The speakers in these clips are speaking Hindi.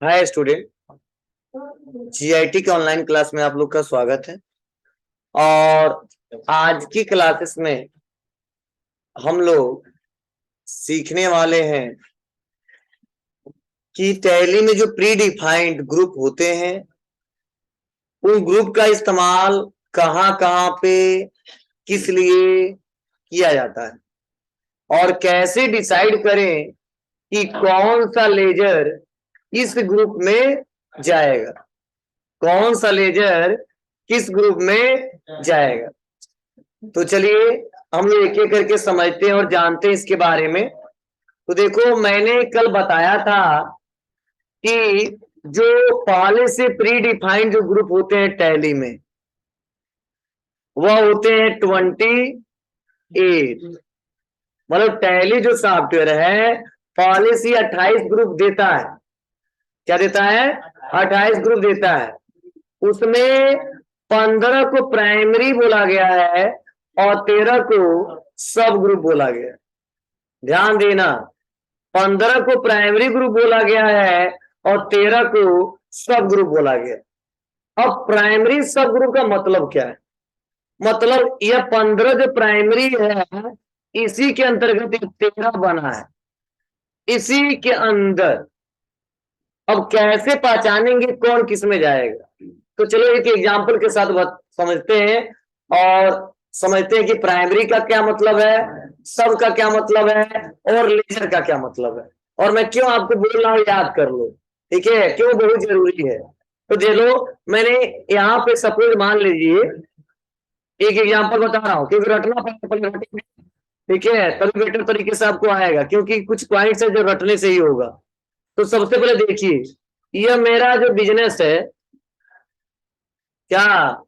हाय स्टूडेंट, जीआईटी के ऑनलाइन क्लास में आप लोग का स्वागत है। और आज की क्लासेस में हम लोग सीखने वाले हैं कि टैली में जो प्री डिफाइंड ग्रुप होते हैं उन ग्रुप का इस्तेमाल कहाँ कहाँ पे किस लिए किया जाता है और कैसे डिसाइड करें कि कौन सा लेजर इस ग्रुप में जाएगा, कौन सा लेजर किस ग्रुप में जाएगा। तो चलिए हम लोग एक एक करके समझते हैं और जानते हैं इसके बारे में। तो देखो, मैंने कल बताया था कि जो पहले से प्री डिफाइंड जो ग्रुप होते हैं टैली में वह होते हैं 28। मतलब टैली जो सॉफ्टवेयर है पहले से 28 ग्रुप देता है। क्या देता है? 28 ग्रुप देता है। उसमें 15 को प्राइमरी बोला गया है और 13 को सब ग्रुप बोला गया। ध्यान देना, 15 को प्राइमरी ग्रुप बोला गया है और 13 को सब ग्रुप बोला गया। अब प्राइमरी सब ग्रुप का मतलब क्या है? मतलब यह 15 जो प्राइमरी है इसी के अंतर्गत 13 बना है, इसी के अंदर। अब कैसे पहचानेंगे कौन किस में जाएगा? तो चलो एक एग्जांपल के साथ समझते हैं और समझते हैं कि प्राइमरी का क्या मतलब है, सब का क्या मतलब है और लेजर का क्या मतलब है। और मैं क्यों आपको बोल रहा हूं याद कर लो, ठीक है? क्यों बहुत जरूरी है। तो दे लो, मैंने यहाँ पे सपोज मान लीजिए एक एग्जांपल बता रहा हूँ क्योंकि रटना पड़ेगा, ठीक है? तभी बेटर तरीके से आपको आएगा क्योंकि कुछ पॉइंट्स है जो रटने से ही होगा। तो सबसे पहले देखिए, यह मेरा जो बिजनेस है, क्या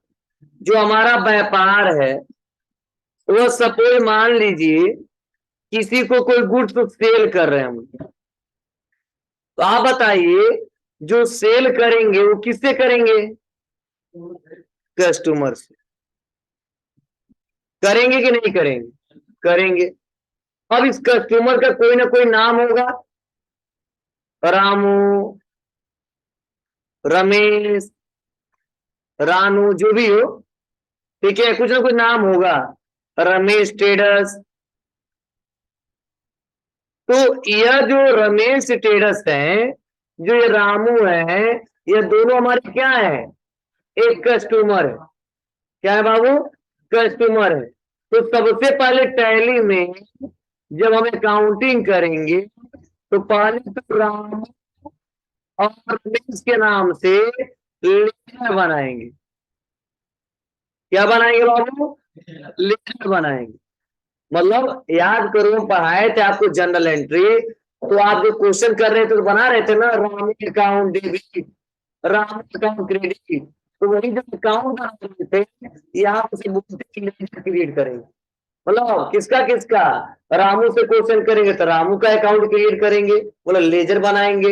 जो हमारा व्यापार है वो सपोज मान लीजिए किसी को कोई गुड्स सेल कर रहे हैं हम। तो आप बताइए जो सेल करेंगे वो किससे करेंगे? कस्टमर से। करेंगे कि नहीं करेंगे? करेंगे। अब इस कस्टमर का कोई ना कोई नाम होगा, रामू, रमेश, रानू, जो भी हो, ठीक है? कुछ ना कुछ नाम होगा, रमेश ट्रेडर्स। तो यह जो रमेश ट्रेडर्स है, जो ये रामू है, ये दोनों हमारे क्या है? एक कस्टमर है। क्या है बाबू? कस्टमर है। तो सबसे पहले टैली में जब हम अकाउंटिंग करेंगे तो पहले तो रामू और रमेश के नाम से लेजर बनाएंगे। क्या बनाएंगे बाबू? लेजर बनाएंगे। मतलब याद करो, पढ़ाए थे आपको जनरल एंट्री, तो आप जो क्वेश्चन कर रहे थे तो बना रहे थे ना, Ram account debit, Ram account credit. तो वही जब अकाउंट बना रहे थे यहाँ उसे बोलते लेजर क्रिएट करेंगे। मतलब किसका किसका? रामू से क्वेश्चन करेंगे तो रामू का अकाउंट क्रिएट करेंगे, बोला लेजर बनाएंगे।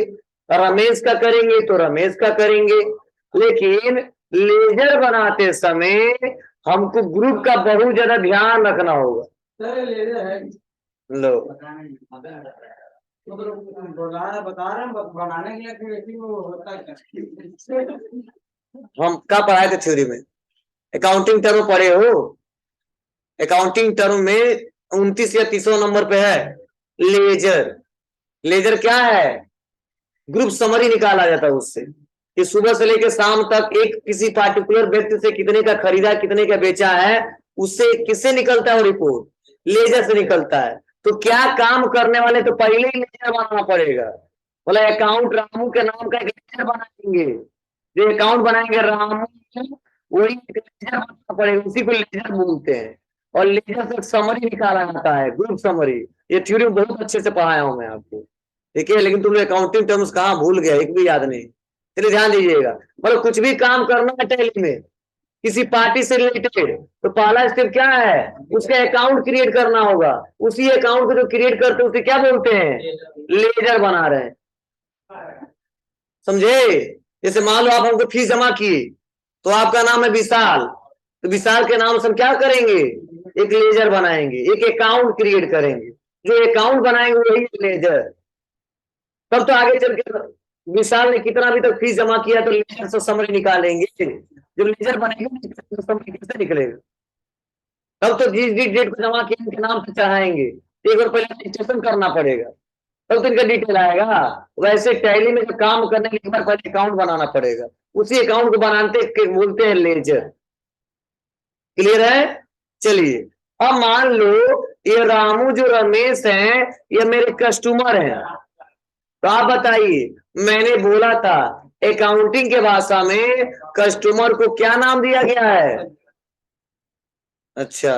रमेश का करेंगे तो रमेश का करेंगे। लेकिन लेजर बनाते समय हमको ग्रुप का बहुत ज्यादा ध्यान रखना होगा। लो, बनाने के लिए वो होता है। हम क्या पढ़ाए थे थ्योरी में? अकाउंटिंग टर्म पढ़े हो? अकाउंटिंग टर्म में 29 या 30 नंबर पे है लेजर। लेजर क्या है? ग्रुप समरी निकाला जाता है उससे कि सुबह से लेकर शाम तक एक किसी पार्टिकुलर व्यक्ति से कितने का खरीदा, कितने का बेचा है, उससे किससे निकलता है रिपोर्ट? लेजर से निकलता है। तो क्या काम करने वाले तो पहले ही लेजर बनाना पड़ेगा। बोला अकाउंट रामू के नाम का एक लेजर बनाएंगे, जो अकाउंट बनाएंगे रामू, वही लेजर बनाना पड़ेगा, उसी को लेजर बोलते हैं। और लेजर से समरी निकाला जाता है, ग्रुप समरी। ये थ्योरी बहुत अच्छे से पढ़ाया हूं मैं आपको, ठीक है? लेकिन तुम अकाउंटिंग टर्म्स कहाँ भूल गया, एक भी याद नहीं। चलिए ध्यान दीजिएगा। मतलब कुछ भी काम करना है टैली में किसी पार्टी से रिलेटेड, तो पहला स्टेप क्या है? उसका अकाउंट क्रिएट करना होगा। उसी अकाउंट को जो क्रिएट करते हैं उसे क्या बोलते हैं? लेजर बना रहे हैं। समझे? जैसे मान लो आप हमको फीस जमा किए, तो आपका नाम है विशाल, तो विशाल के नाम से हम क्या करेंगे? एक लेजर बनाएंगे, एक अकाउंट क्रिएट करेंगे। जो अकाउंट बनाएंगे वही लेजर। तब तो आगे चल के विशाल ने कितना अभी तक फीस जमा किया, तो लेजर से समरी निकालेंगे। जब लेजर बनेगा तो समरी कैसे निकलेगा? तब तो जिस जिस डेट को जमा किया उनके नाम से चढ़ाएंगे, एक बार पहले रजिस्ट्रेशन करना पड़ेगा, तब तो इनका डिटेल आएगा। वैसे टैली में जो काम करने के लिए एक बार पहले अकाउंट बनाना पड़ेगा, उसी अकाउंट को बनाते बोलते हैं लेजर। क्लियर है? चलिए, अब मान लो ये रामू जो रमेश है ये मेरे कस्टमर हैं, तो आप बताइए, मैंने बोला था अकाउंटिंग के भाषा में कस्टमर को क्या नाम दिया गया है? अच्छा,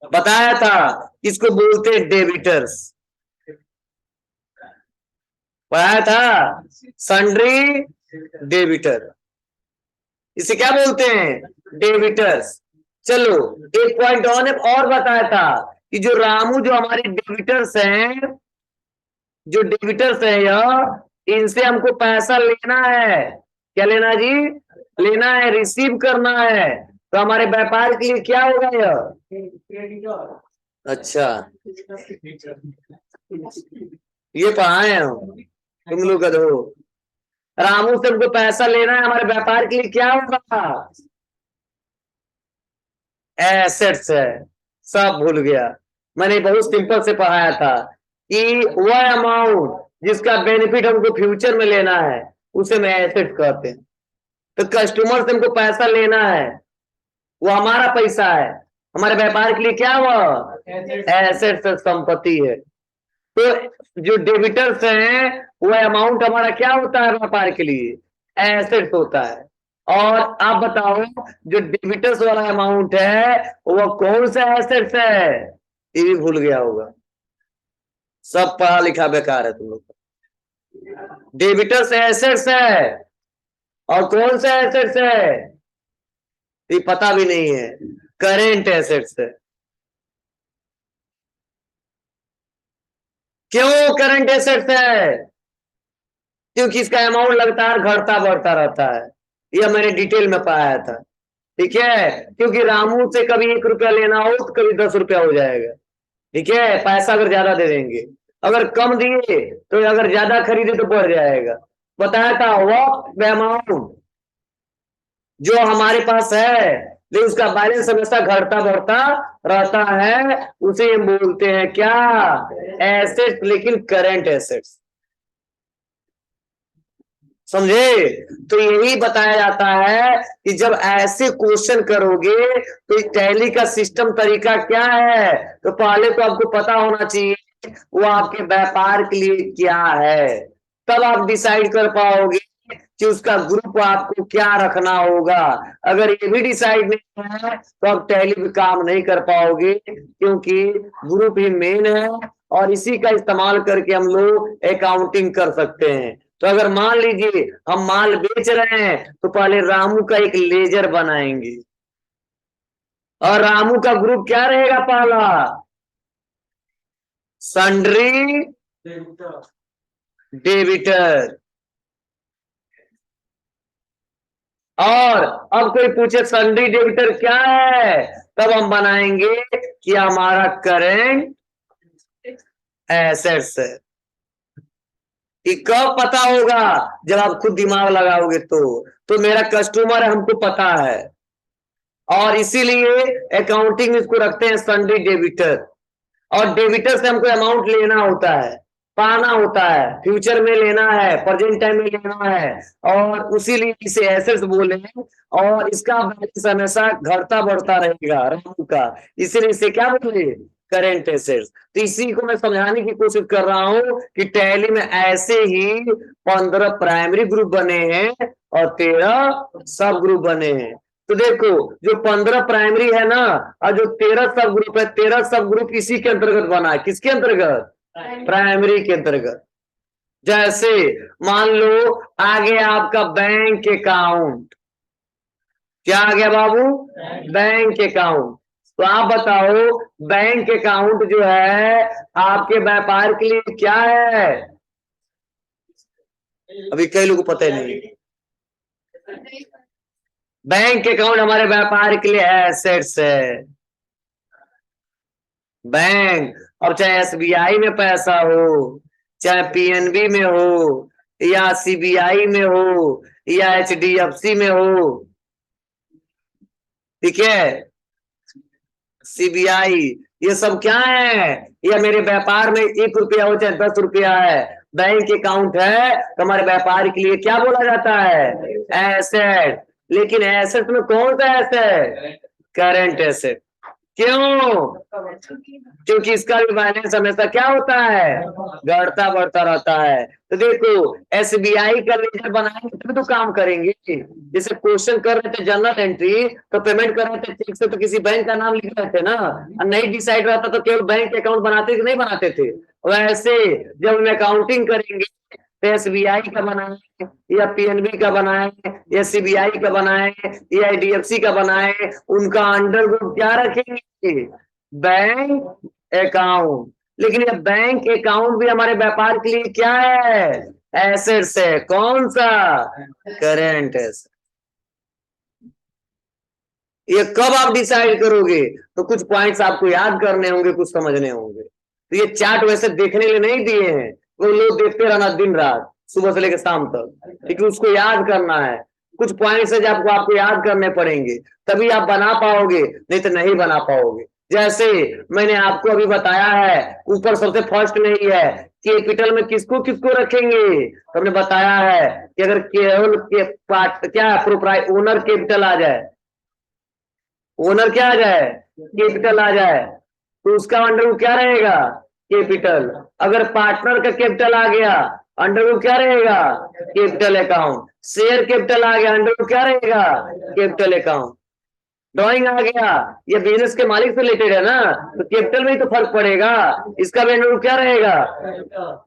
बताया था किसको बोलते हैं? डेबिटर्स। पढ़ाया था, सन्ड्री डेबिटर, इसे क्या बोलते हैं? डेबिटर्स। चलो, एक पॉइंट और बताया था कि जो रामू जो हमारे डेबिटर्स हैं, जो डेबिटर्स है यह, इनसे हमको पैसा लेना है। क्या लेना जी? लेना है, रिसीव करना है। तो हमारे व्यापार के लिए क्या होगा यह? अच्छा, ये पढ़ाए हैं हम, तुम लोग गधो। रामू से हमको पैसा लेना है, हमारे व्यापार के लिए क्या होगा? एसेट्स है। सब भूल गया, मैंने बहुत सिंपल से पढ़ाया था कि वह अमाउंट जिसका बेनिफिट हमको फ्यूचर में लेना है उसे मैं एसेट कहते हैं। तो कस्टमर से हमको पैसा लेना है, वो हमारा पैसा है, हमारे व्यापार के लिए क्या हुआ? एसेट्स, संपत्ति है। तो जो डेबिटर्स हैं वो अमाउंट हमारा क्या होता है व्यापार के लिए? एसेट्स होता है। और आप बताओ, जो डेबिटर्स वाला अमाउंट है वो कौन सा एसेट्स है? ये भी भूल गया होगा, सब पढ़ा लिखा बेकार है तुम लोग। डेबिटर्स एसेट्स है, और कौन सा एसेट्स है ये पता भी नहीं है, करेंट एसेट्स है। क्यों करंट एसेट्स है? क्योंकि इसका अमाउंट लगातार घटता बढ़ता रहता है, यह मैंने डिटेल में पाया था। ठीक है, क्योंकि रामू से कभी 1 रुपया लेना हो तो कभी 10 रुपया हो जाएगा। ठीक है, पैसा अगर ज्यादा दे देंगे, अगर कम दिए तो अगर ज्यादा खरीदे तो बढ़ जाएगा। बताया था वह अमाउंट जो हमारे पास है लेकिन उसका बैलेंस हमेशा घटता बढ़ता रहता है, उसे हम बोलते हैं क्या? एसेट्स, लेकिन करंट एसेट्स। समझे? तो यही बताया जाता है कि जब ऐसे क्वेश्चन करोगे तो टैली का सिस्टम तरीका क्या है, तो पहले तो आपको पता होना चाहिए वो आपके व्यापार के लिए क्या है, तब आप डिसाइड कर पाओगे कि उसका ग्रुप आपको क्या रखना होगा। अगर ये भी डिसाइड नहीं है तो आप टैली में काम नहीं कर पाओगे, क्योंकि ग्रुप ही मेन है और इसी का इस्तेमाल करके हम लोग अकाउंटिंग कर सकते हैं। तो अगर मान लीजिए हम माल बेच रहे हैं तो पहले रामू का एक लेजर बनाएंगे, और रामू का ग्रुप क्या रहेगा? पहला सन्ड्री डेबिटर। और अब कोई पूछे सन्ड्री डेबिटर क्या है, तब हम बनाएंगे कि हमारा करेंट एसेट्स है। कि कब पता होगा? जब आप खुद दिमाग लगाओगे तो मेरा कस्टमर है, हमको पता है, और इसीलिए अकाउंटिंग में इसको रखते हैं सन्ड्री डेबिटर। और डेबिटर से हमको अमाउंट लेना होता है, पाना होता है, फ्यूचर में लेना है, प्रेजेंट टाइम में लेना है, और उसीलिए इसे एसेट्स बोले हैं। और इसका बैलेंस हमेशा घटता बढ़ता रहेगा रामू का, इसीलिए इसे क्या बोले? Current assets. तो इसी को मैं समझाने की कोशिश कर रहा हूं कि टैली में ऐसे ही 15 प्राइमरी ग्रुप बने हैं और 13 सब ग्रुप बने हैं। तो देखो, जो 15 प्राइमरी है ना, और जो 13 सब ग्रुप है, 13 सब ग्रुप इसी के अंतर्गत बना है। किसके अंतर्गत? प्राइमरी के अंतर्गत। जैसे मान लो आ गया आपका बैंक अकाउंट। क्या आ गया बाबू? Bank account. तो आप बताओ, बैंक अकाउंट जो है आपके व्यापार के लिए क्या है? अभी कई लोगों को पता ही नहीं। बैंक अकाउंट हमारे व्यापार के लिए एसेट्स है। बैंक, अब चाहे एसबीआई में पैसा हो, चाहे पीएनबी में हो, या सीबीआई में हो या एचडीएफसी में हो, ठीक है, सीबीआई, ये सब क्या है, ये मेरे व्यापार में 1 रुपया हो चाहे 10 रुपया है, बैंक अकाउंट है तो हमारे व्यापार के लिए क्या बोला जाता है, एसेट। लेकिन एसेट में कौन सा एसेट, करंट एसेट। क्यों, क्योंकि इसका भी बैलेंस हमेशा क्या होता है, बढ़ता बढ़ता रहता है। तो देखो एसबीआई का लेजर बनाएंगे तभी तो काम करेंगे। जैसे क्वेश्चन कर रहे थे जनरल एंट्री तो पेमेंट कर रहे थे चेक से तो किसी बैंक का नाम लिख रहे थे ना, और नहीं डिसाइड रहता तो केवल बैंक अकाउंट बनाते कि नहीं बनाते थे। वैसे जब हम अकाउंटिंग करेंगे तो एसबीआई का बनाए या पीएनबी का बनाए या सीबीआई का बनाए या आईडीएफसी का बनाए, उनका अंडर ग्रुप क्या रखेंगे, बैंक अकाउंट। लेकिन ये बैंक अकाउंट भी हमारे व्यापार के लिए क्या है, एसेट्स है। कौन सा, करेंट एसेट। ये कब आप डिसाइड करोगे, तो कुछ पॉइंट्स आपको याद करने होंगे, कुछ समझने होंगे। तो ये चार्ट वैसे देखने के लिए नहीं दिए हैं, वो लोग देखते रहना दिन रात सुबह से लेकर शाम तक, क्योंकि उसको याद करना है। कुछ पॉइंट्स है जो आपको याद करने पड़ेंगे, तभी आप बना पाओगे, नहीं तो नहीं बना पाओगे। जैसे मैंने आपको अभी बताया है, ऊपर सबसे फर्स्ट में ही है, कैपिटल में किसको किसको रखेंगे, तो हमने बताया है कि अगर केवल के पार्ट क्या प्रोप्राइ ओनर कैपिटल आ जाए, ओनर क्या आ जाए, कैपिटल आ जाए, तो उसका अंडर क्या रहेगा, कैपिटल। अगर पार्टनर का कैपिटल आ गया, अंडर क्या रहेगा, कैपिटल अकाउंट। शेयर कैपिटल आ गया, अंडर क्या रहेगा, कैपिटल अकाउंट। ड्राइंग आ गया, ये बिजनेस के मालिक से रिलेटेड है ना, तो कैपिटल में ही तो फर्क पड़ेगा, इसका भी अंडर क्या रहेगा,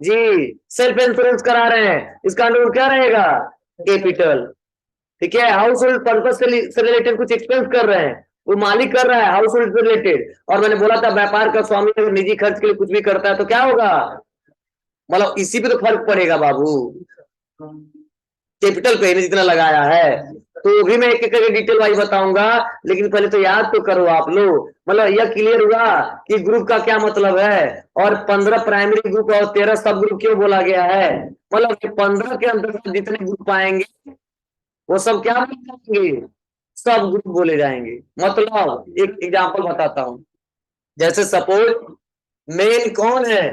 जी। सेल्फ इंश्योरेंस करा रहे हैं, इसका अंडर क्या रहेगा, कैपिटल। ठीक है, हाउस होल्ड पर्पज से रिलेटेड कुछ एक्सपेंस कर रहे हैं, वो मालिक कर रहा है हाउस होल्ड से रिलेटेड। और मैंने बोला था व्यापार का स्वामी अगर निजी खर्च के लिए कुछ भी करता है तो क्या होगा, मतलब इसी पे तो फर्क पड़ेगा बाबू, कैपिटल पे जितना लगाया है। तो भी मैं एक एक करके डिटेल वाइज बताऊंगा, लेकिन पहले तो याद तो करो आप लोग। मतलब यह क्लियर हुआ कि ग्रुप का क्या मतलब है, और 15 प्राइमरी ग्रुप और 13 सब ग्रुप क्यों बोला गया है। मतलब 15 के अंतर्गत जितने ग्रुप आएंगे वो सब क्या बोले जाएंगे, सब ग्रुप बोले जाएंगे। मतलब एक एग्जांपल बताता हूँ, जैसे सपोज मेन कौन है,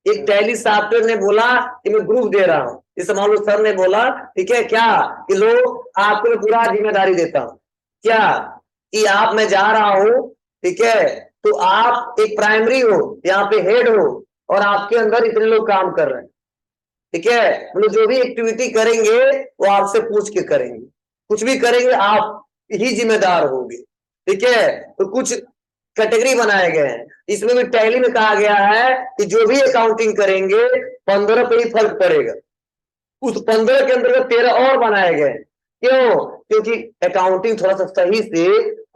एक टैली सॉफ्टवेयर ने बोला कि मैं ग्रुप दे रहा हूँ, इस मान लो सर ने बोला ठीक है क्या, कि लो आपको मैं पूरा जिम्मेदारी देता हूँ, क्या कि आप मैं जा रहा हूँ, ठीक है, तो आप एक प्राइमरी हो, यहाँ पे हेड हो, और आपके अंदर इतने लोग काम कर रहे हैं, ठीक है, मतलब जो भी एक्टिविटी करेंगे वो आपसे पूछ के करेंगे, कुछ भी करेंगे आप ही जिम्मेदार होंगे, ठीक है। तो कुछ कैटेगरी बनाए गए हैं, इसमें भी टैली में कहा गया है कि जो भी अकाउंटिंग करेंगे 15 पे ही फर्क पड़ेगा, उस 15 के अंतर्गत 13 और बनाए गए। क्यों, क्योंकि अकाउंटिंग थोड़ा सा सही से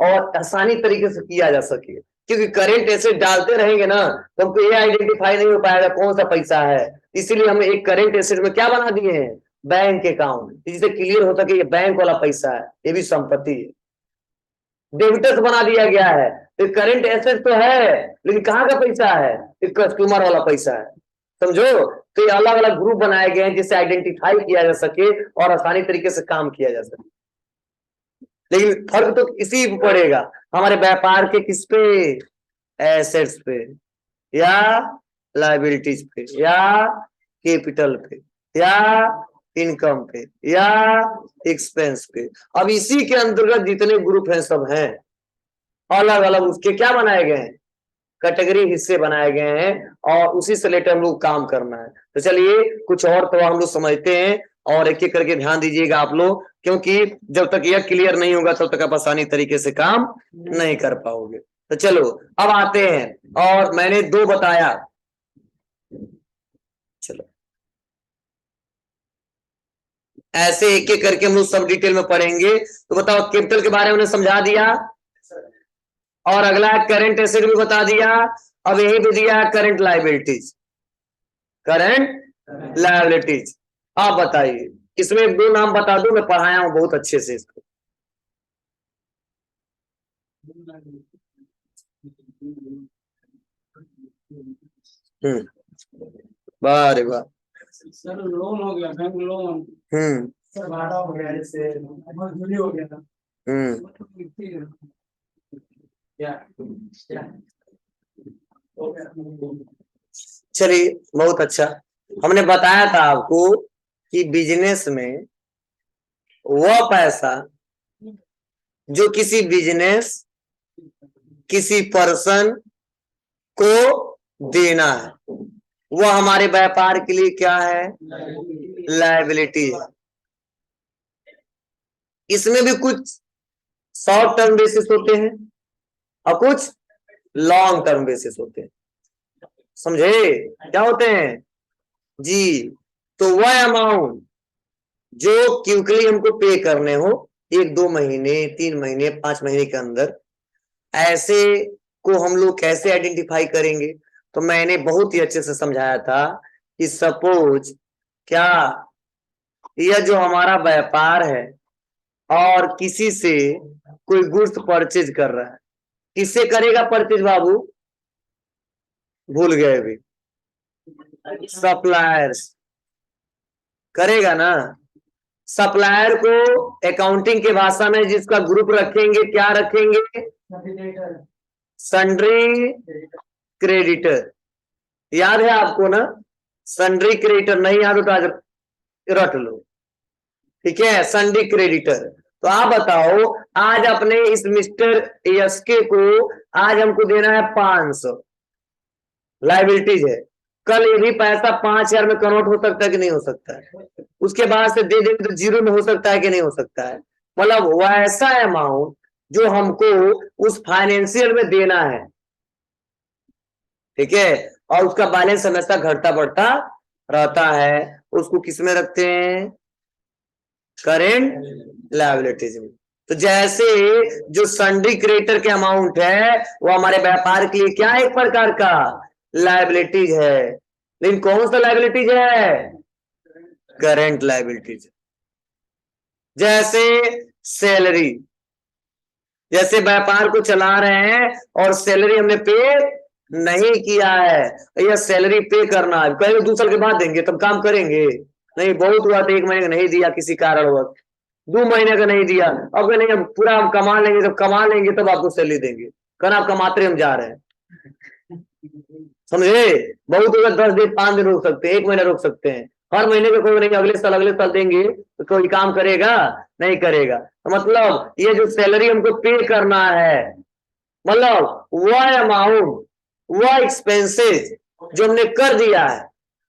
और आसानी तरीके से किया जा सके, क्योंकि करेंट एसेट डालते रहेंगे ना तो हमको ये आइडेंटिफाई नहीं हो पाएगा कौन सा पैसा है। इसीलिए हम एक करेंट एसेट में क्या बना दिए हैं, बैंक अकाउंट, जिससे क्लियर होता है कि ये बैंक वाला पैसा है, ये भी संपत्ति है। डेबिटर्स बना दिया गया है, तो करेंट एसेट तो है लेकिन कहाँ का पैसा है, ये कस्टमर वाला पैसा है, समझो। तो ये अलग अलग ग्रुप बनाए गए हैं जिससे आइडेंटिफाई किया जा सके और आसानी तरीके से काम किया जा सके। लेकिन फर्क तो इसी पे पड़ेगा, हमारे व्यापार के किस पे, एसेट्स पे या लाइबिलिटीज पे या कैपिटल पे या इनकम पे या एक्सपेंस पे। अब इसी के अंतर्गत जितने ग्रुप हैं सब हैं, अलग अलग उसके क्या बनाए गए हैं, कैटेगरी हिस्से बनाए गए हैं, और उसी से लेकर हम लोग काम करना है। तो चलिए कुछ और तो हम लोग समझते हैं, और एक एक करके ध्यान दीजिएगा आप लोग, क्योंकि जब तक यह क्लियर नहीं होगा तब तक आप आसानी तरीके से काम नहीं कर पाओगे। तो चलो अब आते हैं, और मैंने 2 बताया, चलो ऐसे एक एक करके हम लोग सब डिटेल में पढ़ेंगे। तो बताओ कैपिटल के बारे में समझा दिया, और अगला करंट एसेट भी बता दिया, अब यही भी दिया करंट लाइबिलिटीज, करंट लाइबिलिटीज। आप बताइए, इसमें 2 नाम बता दो, मैं पढ़ाया हूं बहुत अच्छे से इसको। वाह रे वाह, सर लोन हो गया, बैंक लोन सर, भाड़ा हो गया, जैसे मजदूरी हो गया। चलिए, बहुत अच्छा। हमने बताया था आपको कि बिजनेस में वह पैसा जो किसी बिजनेस, किसी पर्सन को देना है, वह हमारे व्यापार के लिए क्या है? लायबिलिटी है। इसमें भी कुछ शॉर्ट टर्म बेसिस होते हैं और कुछ लॉन्ग टर्म बेसिस होते हैं। समझे क्या होते हैं जी? तो वह अमाउंट जो क्विकली हमको पे करने हो, 1-2 महीने, 3 महीने, 5 महीने के अंदर, ऐसे को हम लोग कैसे आइडेंटिफाई करेंगे? तो मैंने बहुत ही अच्छे से समझाया था कि सपोज क्या यह जो हमारा व्यापार है और किसी से कोई गुड्स परचेज कर रहा है, किससे करेगा परचेज बाबू? भूल गए भी। सप्लायर्स करेगा ना। सप्लायर को अकाउंटिंग के भाषा में जिसका ग्रुप रखेंगे, क्या रखेंगे? Sundry creditor. याद है आपको ना? सन्ड्री क्रेडिटर नहीं याद हो तो आज रट लो, ठीक है? Sundry creditor. तो आप बताओ, आज अपने इस मिस्टर एसके को आज हमको देना है 500, लाइबिलिटीज है। कल ये भी पैसा 5,000 में कन्वर्ट हो सकता है कि नहीं हो सकता है? उसके बाद से दे देंगे तो 0 में हो सकता है कि नहीं हो सकता है? मतलब वैसा अमाउंट जो हमको उस फाइनेंशियल में देना है, ठीक है, और उसका बैलेंस हमेशा घटता बढ़ता रहता है, उसको किसमें रखते हैं? करेंट लायबिलिटीज में। तो जैसे जो सन्ड्री क्रेडिटर के अमाउंट है वो हमारे व्यापार के लिए क्या है? एक प्रकार का लायबिलिटीज है। लेकिन कौन सा लायबिलिटीज है? Current liabilities. जैसे सैलरी, जैसे व्यापार को चला रहे हैं और सैलरी हमने पे नहीं किया है, यह सैलरी पे करना है, कहेंगे 2 साल के बाद देंगे तब काम करेंगे। नहीं, बहुत हुआ तो 1 महीने का नहीं दिया किसी कारणवश, 2 महीने का नहीं दिया, अब नहीं हम पूरा हम कमा लेंगे, जब कमा लेंगे तब आपको सैलरी देंगे। कहना आप कमाते हम जा रहे हैं। समझे? बहुत होगा 10 दिन, 5 दिन रोक सकते हैं, 1 महीना रोक सकते हैं। हर महीने में कोई नहीं, अगले साल देंगे तो कोई काम करेगा? नहीं करेगा। तो मतलब ये जो सैलरी हमको पे करना है, मतलब वह अमाउंट, वह एक्सपेंसेस जो हमने कर दिया है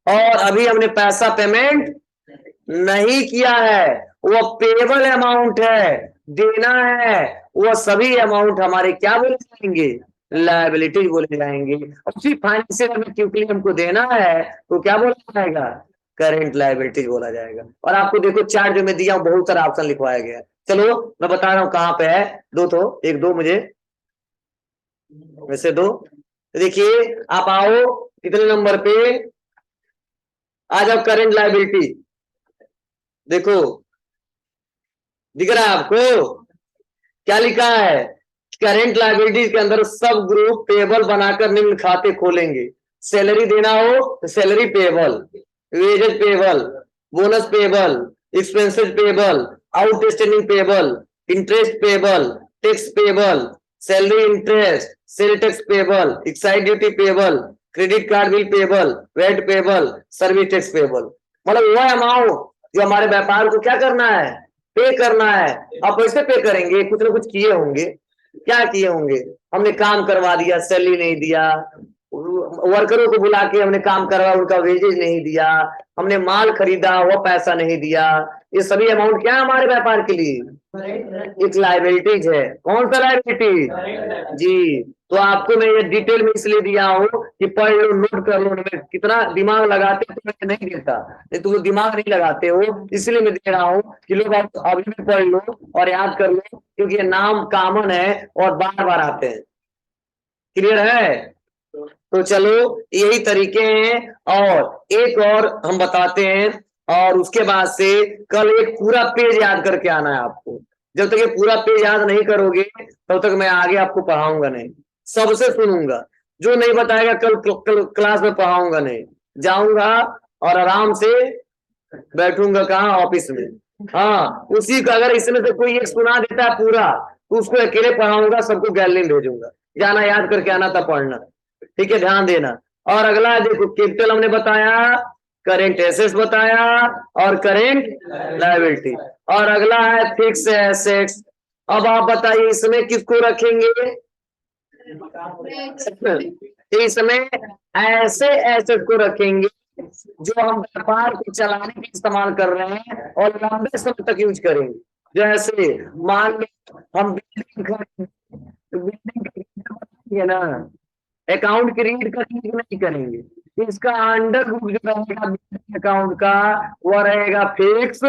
और अभी हमने पैसा पेमेंट नहीं किया है, वह पेबल अमाउंट है, देना है, वह सभी अमाउंट हमारे क्या बोले जाएंगे? लायबिलिटीज बोले जाएंगे। और सिर्फ फाइनेंशियल में क्योंकि हमको देना है तो क्या बोला जाएगा? करेंट लायबिलिटीज बोला जाएगा। और आपको देखो चार्ट जो मैं दिया हूं, बहुत सारा ऑप्शन लिखवाया गया है। चलो मैं बता रहा हूं कहां पे है। एक दो मुझे वैसे दो। देखिए आप आओ कितने नंबर पे? आ जाओ करेंट लायबिलिटी। देखो दिख रहा है आपको क्या लिखा है? करेंट लायबिलिटीज के अंदर सब ग्रुप पेबल बनाकर निम्न खाते खोलेंगे। सैलरी देना हो तो salary payable, wages payable, bonus payable, expenses payable, outstanding payable, interest payable, tax payable, salary interest, sale tax payable, excise duty payable, credit card bill payable, VAT payable, service tax payable. मतलब वह अमाउंट जो हमारे व्यापार को क्या करना है? पे करना है। आप कैसे पे करेंगे? कुछ ना कुछ किए होंगे। क्या किए होंगे? हमने काम करवा दिया, सैलरी नहीं दिया, वर्करों को बुला के हमने काम करवा, उनका वेजेज नहीं दिया, हमने माल खरीदा, वो पैसा नहीं दिया। ये सभी अमाउंट क्या है हमारे व्यापार के लिए? एक लायबिलिटीज है। कौन सा लायबिलिटी जी? तो आपको मैं ये डिटेल में इसलिए दिया हूँ कि पढ़ लो, नोट कर लो। मैं कितना दिमाग लगाते हो तो मैं नहीं देता, नहीं तुम दिमाग नहीं लगाते हो, इसलिए मैं दे रहा हूँ कि लोग आप अभी भी पढ़ लो और याद कर लो, क्योंकि ये नाम कॉमन है और बार बार आते हैं। क्लियर है? तो चलो यही तरीके हैं। और एक और हम बताते हैं, और उसके बाद से कल एक पूरा पेज याद करके आना है आपको। जब तक ये पूरा पेज याद नहीं करोगे तब तक मैं आगे आपको पढ़ाऊंगा नहीं, सबसे सुनूंगा। जो नहीं बताएगा कल क्लास में पढ़ाऊंगा नहीं, जाऊंगा और आराम से बैठूंगा कहाँ, ऑफिस में। हाँ, उसी का अगर इसमें से कोई एक सुना देता है पूरा, तो उसको अकेले पढ़ाऊंगा, सबको गैलरी में भेजूंगा, जाना याद करके आना था पढ़ना। ठीक है, ध्यान देना। और अगला देखो, कैपिटल हमने बताया, करेंट एसेट्स बताया, और करेंट लायबिलिटी। और अगला है फिक्स एसेट्स। अब आप बताइए इसमें किसको रखेंगे? इसमें ऐसे एसेट को रखेंगे जो हम व्यापार को चलाने के इस्तेमाल कर रहे हैं और लंबे समय तक यूज करेंगे। जैसे मान लो हम बिल्डिंग खरीदेंगे ना, अकाउंट क्रिएट करेंगे कि नहीं करेंगे? इसका अंडर ग्रुप जो रहेगा अकाउंट का, वो रहेगा फिक्स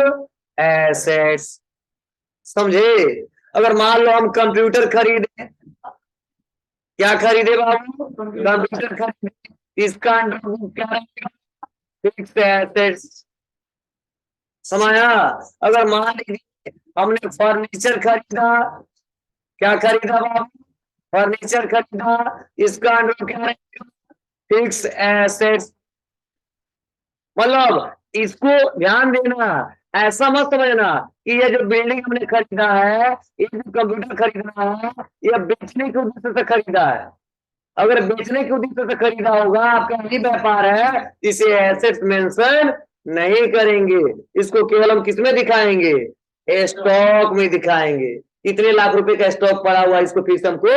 एसेट्स। समझे? अगर मान लो हम कंप्यूटर खरीदे, क्या खरीदे बाबू? कंप्यूटर खरीदे, इसका अंडर ग्रुप क्या रहेगा? Fix assets. समाया? अगर मान लीजिए हमने फर्नीचर खरीदा, क्या खरीदा बाबू? फर्नीचर खरीदा, इसका अंडर क्या रहेगा? Fix assets. मतलब इसको ध्यान देना, ऐसा मत समझना कि ये जो बिल्डिंग हमने खरीदा है, ये जो कंप्यूटर खरीदना है, ये बेचने के उद्देश्य से खरीदा है। अगर बेचने के उद्देश्य से खरीदा होगा, आपका यही व्यापार है, इसे एसेट्स मेंशन नहीं करेंगे। इसको केवल हम किसमें दिखाएंगे? स्टॉक में दिखाएंगे। इतने लाख रुपए का स्टॉक पड़ा हुआ, इसको फिर से हमको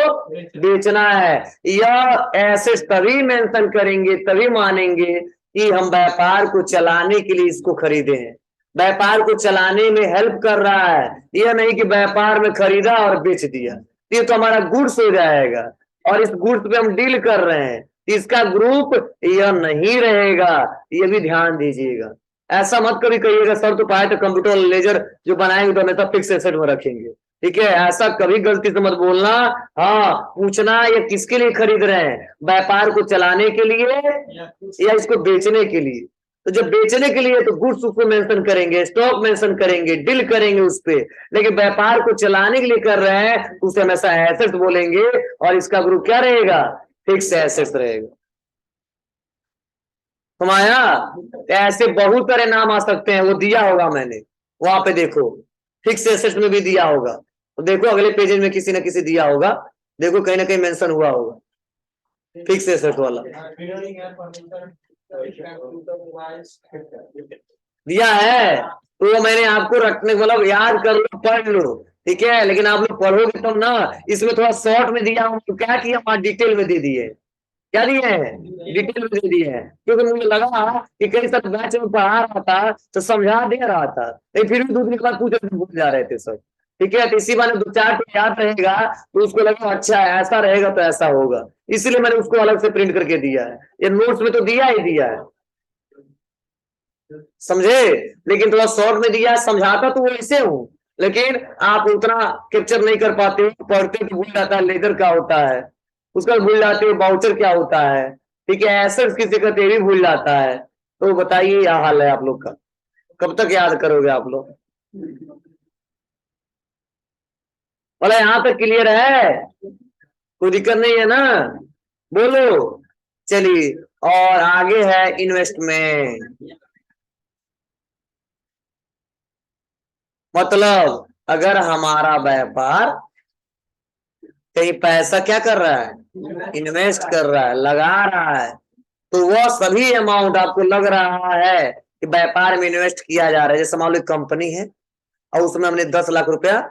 बेचना है। यह एसेट्स तभी मेंशन करेंगे, तभी मानेंगे कि हम व्यापार को चलाने के लिए इसको खरीदे हैं, व्यापार को चलाने में हेल्प कर रहा है। यह नहीं कि व्यापार में खरीदा और बेच दिया, ये तो हमारा गुड्स हो जाएगा और इस गुड्स पे हम डील कर रहे हैं, इसका ग्रुप यह नहीं रहेगा। ये भी ध्यान दीजिएगा। ऐसा मत कभी कहिएगा सर तो पाए तो कंप्यूटर लेजर जो बनाएंगे तो हमेशा फिक्स एसेट में रखेंगे। ठीक है, ऐसा कभी गलती से मत बोलना। हाँ, पूछना ये किसके लिए खरीद रहे हैं, व्यापार को चलाने के लिए या इसको बेचने के लिए? तो जब बेचने के लिए तो गुड्स उसको मेंशन करेंगे, स्टॉक मेंशन करेंगे, डील करेंगे उस पे। लेकिन व्यापार को चलाने के लिए कर रहे हैं, उसे हमेशा एसेट्स बोलेंगे और इसका ग्रुप क्या रहेगा? फिक्स एसेट्स रहेगा। समाया? ऐसे बहुत सारे नाम आ सकते हैं, वो दिया होगा मैंने, वहां पे देखो, फिक्स एसेट्स में भी दिया होगा। तो देखो अगले पेज में किसी न किसी दिया होगा, देखो कहीं ना कहीं मेंशन हुआ होगा फिक्स एसेट वाला, दिया है। तो मैंने आपको रखने मतलब याद कर लो, पढ़ लो। ठीक है, लेकिन आप लोग पढ़ोगे तब ना। इसमें थोड़ा शॉर्ट में दिया हूं, तो क्या किया, वहां डिटेल में दे दिए। क्या दिए हैं? डिटेल में दे दिए हैं, क्योंकि मुझे लगा कि कई सारे बैच में पढ़ा रहा था तो समझा दे रहा था, लेकिन फिर भी दूसरी बात पूछ भूल जा रहे थे सब। ठीक है, तो इसी बारे दो चार तो याद रहेगा, तो उसको लगा अच्छा ऐसा रहेगा तो ऐसा होगा, इसलिए मैंने उसको अलग से प्रिंट करके दिया है। ये नोट्स में तो दिया ही दिया है, समझे? लेकिन थोड़ा शॉर्ट में दिया है, समझाता तो वैसे हूं, लेकिन आप उतना कैप्चर नहीं कर पाते, पढ़ते तो भूल जाता है लेजर क्या होता है, उसका भूल जाते हो बाउचर क्या होता है। ठीक है, ऐसा किसी का भी भूल जाता है। तो बताइए क्या हाल है आप लोग का, कब तक याद करोगे आप लोग? बोला यहाँ तक क्लियर है, कोई दिक्कत नहीं है ना? बोलो। चलिए, और आगे है इन्वेस्टमेंट। मतलब अगर हमारा व्यापार कहीं पैसा क्या कर रहा है, इन्वेस्ट कर रहा है, लगा रहा है, तो वह सभी अमाउंट आपको लग रहा है कि व्यापार में इन्वेस्ट किया जा रहा है। जैसे मान लो कंपनी है और उसमें हमने 10 लाख रुपया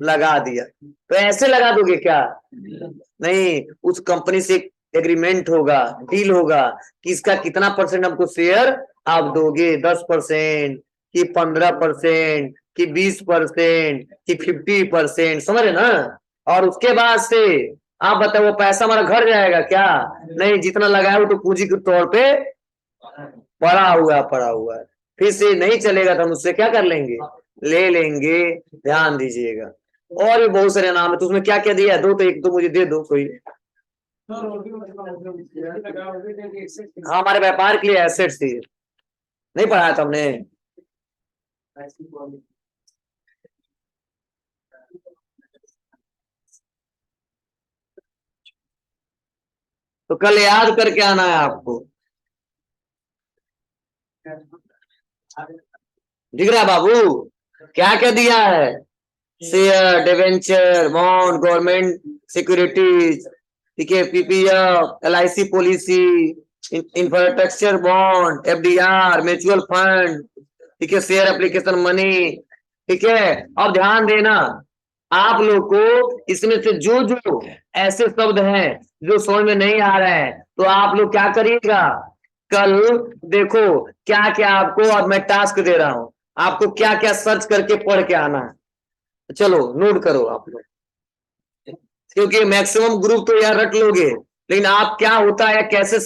लगा दिया, तो ऐसे लगा दोगे क्या? नहीं, उस कंपनी से एग्रीमेंट होगा, डील होगा कि इसका कितना परसेंट हमको शेयर आप दोगे, 10% कि 15% कि 20% कि 50%, समझ रहे ना? और उसके बाद से आप बताओ वो पैसा हमारा घर जाएगा क्या? नहीं, जितना लगाया वो तो पूंजी के तौर पे पड़ा हुआ है, फिर से नहीं चलेगा तो हम उससे क्या कर लेंगे, ले लेंगे। ध्यान दीजिएगा। और भी बहुत सारे नाम है, तो उसमें क्या क्या दिया है, दो तो एक तो मुझे दे दो कोई। हाँ, हमारे व्यापार के लिए एसेट्स थी, नहीं पढ़ाया था हमने। तो कल याद करके आना है आपको। दिख रहा बाबू, क्या क्या दिया है? Share, debenture, bond, government securities, ठीक है, PPF, LIC policy, infrastructure bond, FDR, mutual fund, ठीक है, शेयर एप्लीकेशन मनी, ठीक है। अब ध्यान देना, आप लोग को इसमें से जो जो ऐसे शब्द हैं जो समझ में नहीं आ रहे हैं, तो आप लोग क्या करिएगा, कल देखो क्या क्या आपको, और मैं टास्क दे रहा हूं आपको, क्या क्या सर्च करके पढ़ के आना है। चलो नोट करो आप लोग, क्योंकि मैक्सिमम ग्रुप तो यार रट लोगे, लेकिन आप क्या होता है कैसे